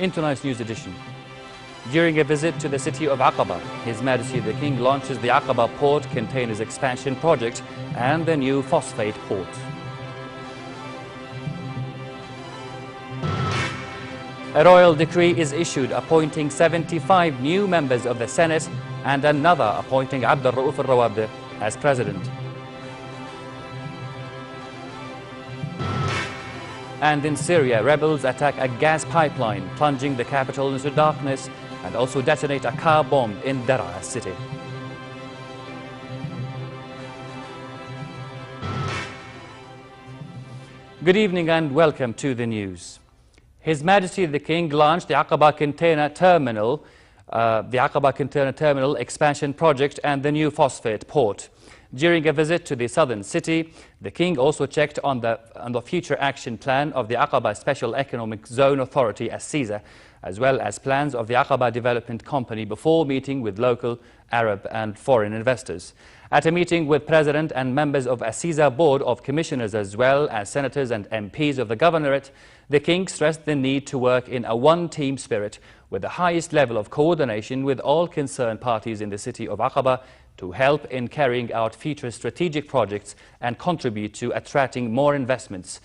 In tonight's news edition, during a visit to the city of Aqaba, His Majesty the King launches the Aqaba Port Containers Expansion Project and the new phosphate port. A royal decree is issued appointing 75 new members of the Senate and another appointing الروابط as president. And in Syria, rebels attack a gas pipeline, plunging the capital into darkness, and also detonate a car bomb in Daraa city. Good evening and welcome to the news. His Majesty the King launched the Aqaba Container Terminal Expansion Project and the new phosphate port. During a visit to the southern city, the King also checked on the future action plan of the Aqaba Special Economic Zone Authority, ASIZA, as well as plans of the Aqaba Development Company before meeting with local, Arab and foreign investors. At a meeting with President and members of ASIZA Board of Commissioners as well as senators and MPs of the Governorate, the King stressed the need to work in a one-team spirit with the highest level of coordination with all concerned parties in the city of Aqaba to help in carrying out future strategic projects and contribute to attracting more investments.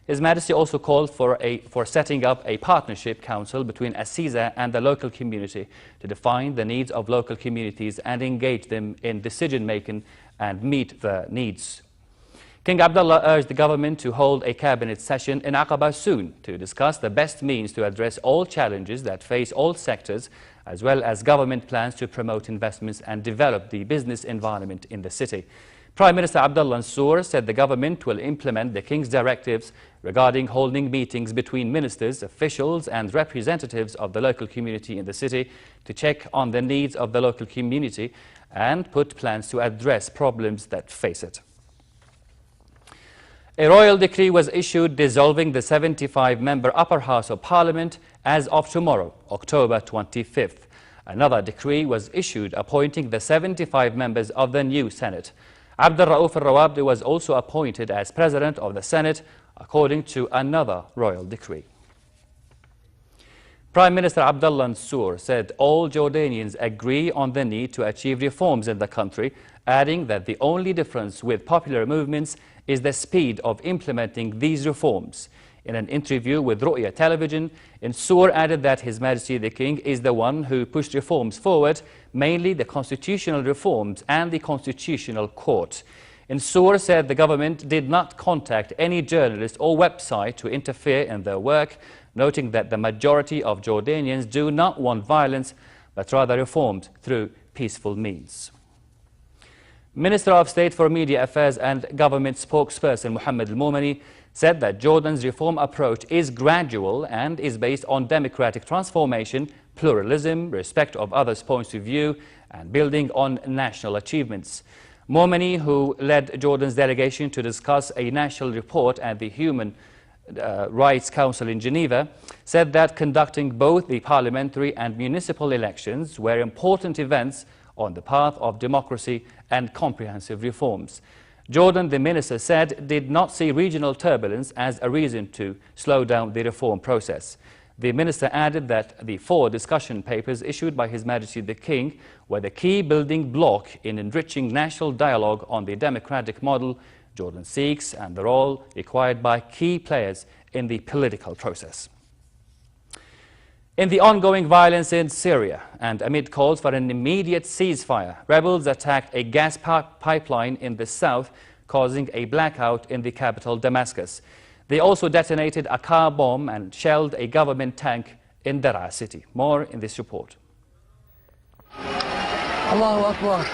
His Majesty also called for setting up a partnership council between ASIZA and the local community to define the needs of local communities and engage them in decision-making and meet their needs. King Abdullah urged the government to hold a cabinet session in Aqaba soon to discuss the best means to address all challenges that face all sectors, as well as government plans to promote investments and develop the business environment in the city. Prime Minister Abdullah Mansour said the government will implement the King's directives regarding holding meetings between ministers, officials and representatives of the local community in the city to check on the needs of the local community and put plans to address problems that face it. A royal decree was issued dissolving the 75-member Upper House of Parliament as of tomorrow, October 25th. Another decree was issued appointing the 75 members of the new Senate. الروابط was also appointed as President of the Senate, according to another royal decree. Prime Minister Abdullah Mansour said all Jordanians agree on the need to achieve reforms in the country, adding that the only difference with popular movements is the speed of implementing these reforms. In an interview with Ru'ya television, Mansour added that His Majesty the King is the one who pushed reforms forward, mainly the constitutional reforms and the Constitutional Court. Mansour said the government did not contact any journalist or website to interfere in their work, noting that the majority of Jordanians do not want violence, but rather reforms through peaceful means. Minister of State for Media Affairs and Government spokesperson Mohammed Al-Momani said that Jordan's reform approach is gradual and is based on democratic transformation, pluralism, respect of others' points of view, and building on national achievements. Momani, who led Jordan's delegation to discuss a national report at the Human Rights Council in Geneva, said that conducting both the parliamentary and municipal elections were important events on the path of democracy and comprehensive reforms. Jordan, the minister said, did not see regional turbulence as a reason to slow down the reform process. The minister added that the 4 discussion papers issued by His Majesty the King were the key building block in enriching national dialogue on the democratic model Jordan seeks and the role required by key players in the political process. In the ongoing violence in Syria and amid calls for an immediate ceasefire, rebels attacked a gas pipeline in the south, causing a blackout in the capital Damascus. They also detonated a car bomb and shelled a government tank in Daraa city. More in this report. Allahu Akbar.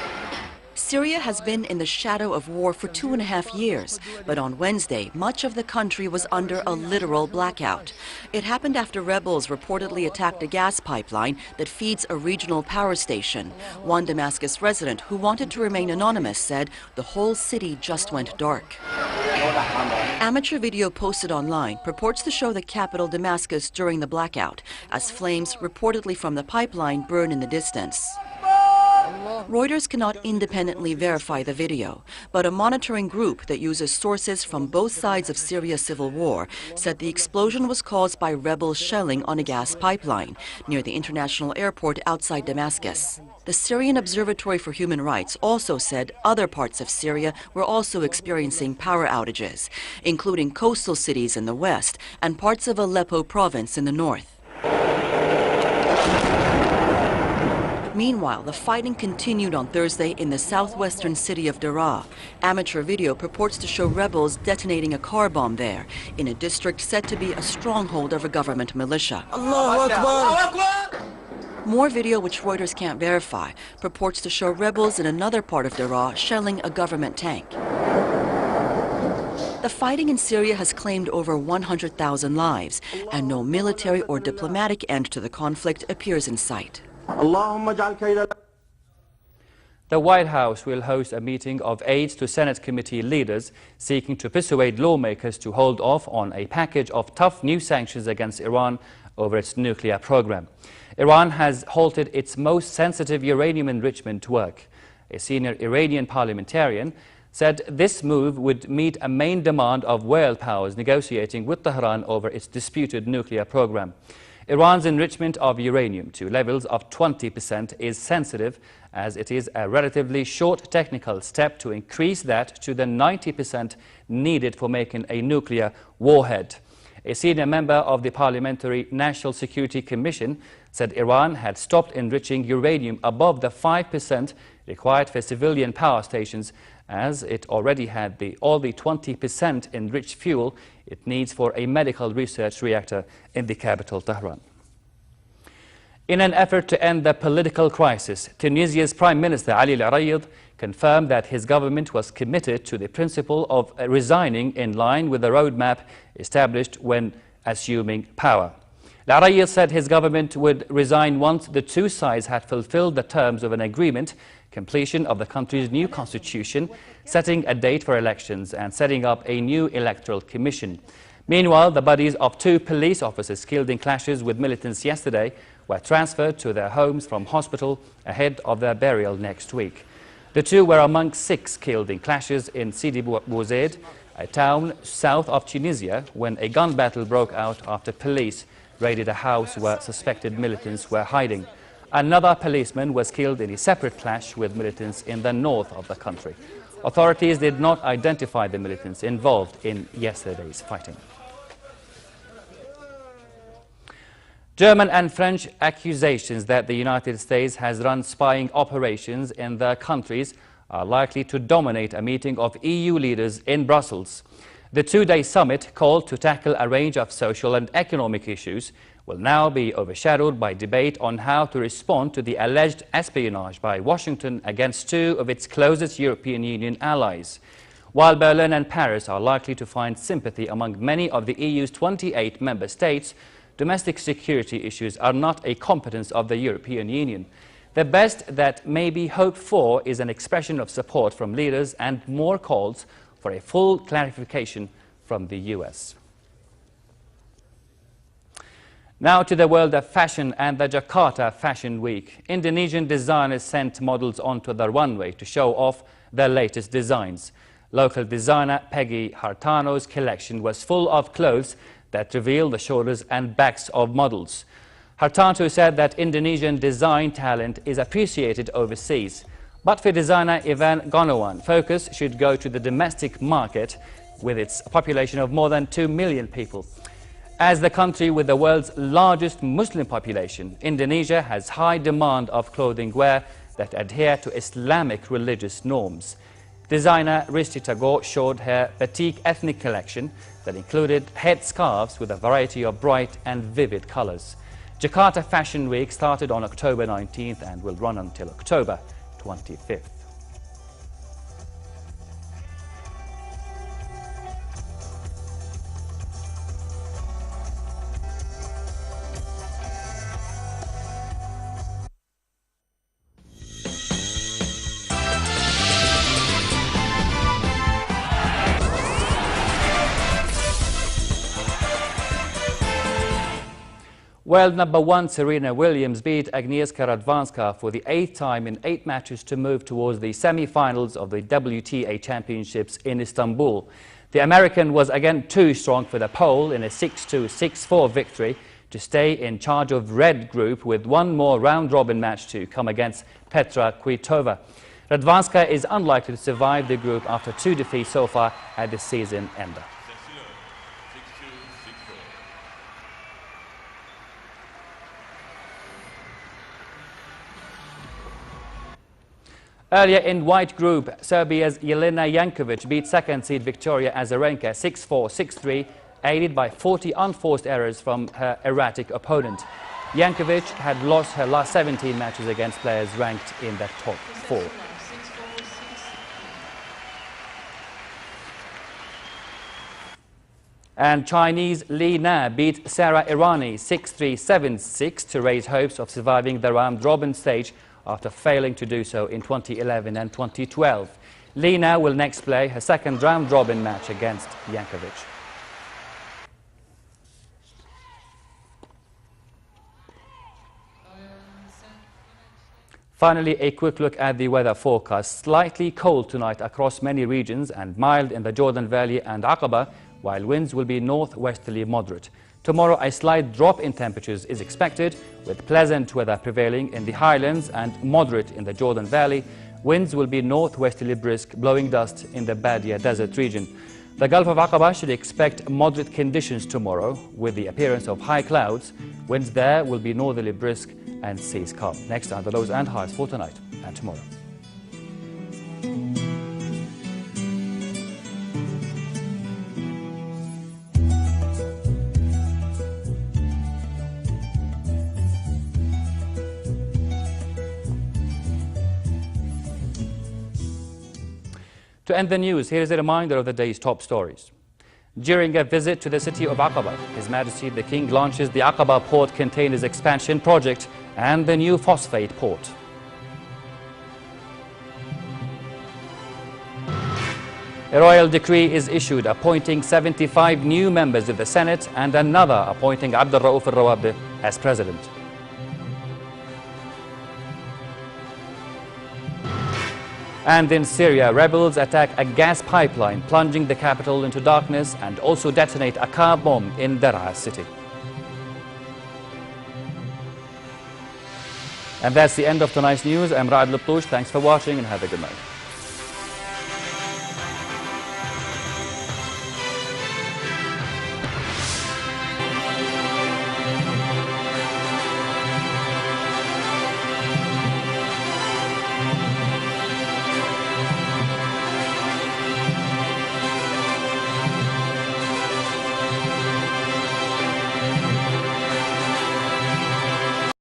Syria has been in the shadow of war for 2.5 years, but on Wednesday, much of the country was under a literal blackout. It happened after rebels reportedly attacked a gas pipeline that feeds a regional power station. One Damascus resident who wanted to remain anonymous said the whole city just went dark. Amateur video posted online purports to show the capital Damascus during the blackout, as flames reportedly from the pipeline burn in the distance. Reuters cannot independently verify the video, but a monitoring group that uses sources from both sides of Syria's civil war said the explosion was caused by rebel shelling on a gas pipeline near the international airport outside Damascus. The Syrian Observatory for Human Rights also said other parts of Syria were also experiencing power outages, including coastal cities in the west and parts of Aleppo province in the north. Meanwhile, the fighting continued on Thursday in the southwestern city of Daraa. Amateur video purports to show rebels detonating a car bomb there, in a district said to be a stronghold of a government militia. Allahu Akbar! More video, which Reuters can't verify, purports to show rebels in another part of Daraa shelling a government tank. The fighting in Syria has claimed over 100,000 lives, and no military or diplomatic end to the conflict appears in sight. The White House will host a meeting of aides to Senate committee leaders seeking to persuade lawmakers to hold off on a package of tough new sanctions against Iran over its nuclear program. Iran has halted its most sensitive uranium enrichment work. A senior Iranian parliamentarian said this move would meet a main demand of world powers negotiating with Tehran over its disputed nuclear program. Iran's enrichment of uranium to levels of 20% is sensitive, as it is a relatively short technical step to increase that to the 90% needed for making a nuclear warhead. A senior member of the Parliamentary National Security Commission said Iran had stopped enriching uranium above the 5% required for civilian power stations, as it already had all the 20% enriched fuel it needs for a medical research reactor in the capital, Tehran. In an effort to end the political crisis, Tunisia's Prime Minister Ali Al-Rayid confirmed that his government was committed to the principle of resigning in line with the roadmap established when assuming power. Al-Rayid said his government would resign once the two sides had fulfilled the terms of an agreement, completion of the country's new constitution, setting a date for elections and setting up a new electoral commission. Meanwhile, the bodies of two police officers killed in clashes with militants yesterday were transferred to their homes from hospital ahead of their burial next week. The two were among 6 killed in clashes in Sidi Bouzid, a town south of Tunisia, when a gun battle broke out after police raided a house where suspected militants were hiding. Another policeman was killed in a separate clash with militants in the north of the country. Authorities did not identify the militants involved in yesterday's fighting. German and French accusations that the United States has run spying operations in their countries are likely to dominate a meeting of EU leaders in Brussels. The two-day summit, called to tackle a range of social and economic issues, will now be overshadowed by debate on how to respond to the alleged espionage by Washington against two of its closest European Union allies. While Berlin and Paris are likely to find sympathy among many of the EU's 28 member states, domestic security issues are not a competence of the European Union. The best that may be hoped for is an expression of support from leaders and more calls for a full clarification from the US. Now to the world of fashion and the Jakarta Fashion Week. Indonesian designers sent models onto the runway to show off their latest designs. Local designer Peggy Hartano's collection was full of clothes that reveal the shoulders and backs of models. Hartanto said that Indonesian design talent is appreciated overseas. But for designer Ivan Gonowan, focus should go to the domestic market with its population of more than 2 million people. As the country with the world's largest Muslim population, Indonesia has high demand of clothing wear that adhere to Islamic religious norms. Designer Risti Tagore showed her batik ethnic collection that included headscarves with a variety of bright and vivid colors. Jakarta Fashion Week started on October 19th and will run until October 25th. World number 1 Serena Williams beat Agnieszka Radwanska for the 8th time in 8 matches to move towards the semi-finals of the WTA Championships in Istanbul. The American was again too strong for the pole in a 6-2, 6-4 victory to stay in charge of Red Group with one more round-robin match to come against Petra Kvitova. Radwanska is unlikely to survive the group after 2 defeats so far at the season ender. Earlier in white group, Serbia's Jelena Jankovic beat second seed Victoria Azarenka 6-4, 6-3, aided by 40 unforced errors from her erratic opponent. Jankovic had lost her last 17 matches against players ranked in the top 4. And Chinese Li Na beat Sarah Irani 6-3, 7-6 to raise hopes of surviving the round-robin stage after failing to do so in 2011 and 2012. Li Na will next play her second round-robin match against Jankovic. Finally, a quick look at the weather forecast. Slightly cold tonight across many regions and mild in the Jordan Valley and Aqaba, while winds will be northwesterly moderate. Tomorrow, a slight drop in temperatures is expected, with pleasant weather prevailing in the highlands and moderate in the Jordan Valley. Winds will be northwesterly brisk, blowing dust in the Badia Desert region. The Gulf of Aqaba should expect moderate conditions tomorrow, with the appearance of high clouds. Winds there will be northerly brisk and seas calm. Next are the lows and highs for tonight and tomorrow. To end the news, here is a reminder of the day's top stories. During a visit to the city of Aqaba, His Majesty the King launches the Aqaba Port Containers Expansion Project and the new phosphate port. A royal decree is issued appointing 75 new members of the Senate and another appointing Abdul Rauf al-Rawabdi as president. And in Syria, rebels attack a gas pipeline, plunging the capital into darkness, and also detonate a car bomb in Daraa city. And that's the end of tonight's news. I'm Ra'ad Luptoush. Thanks for watching and have a good night.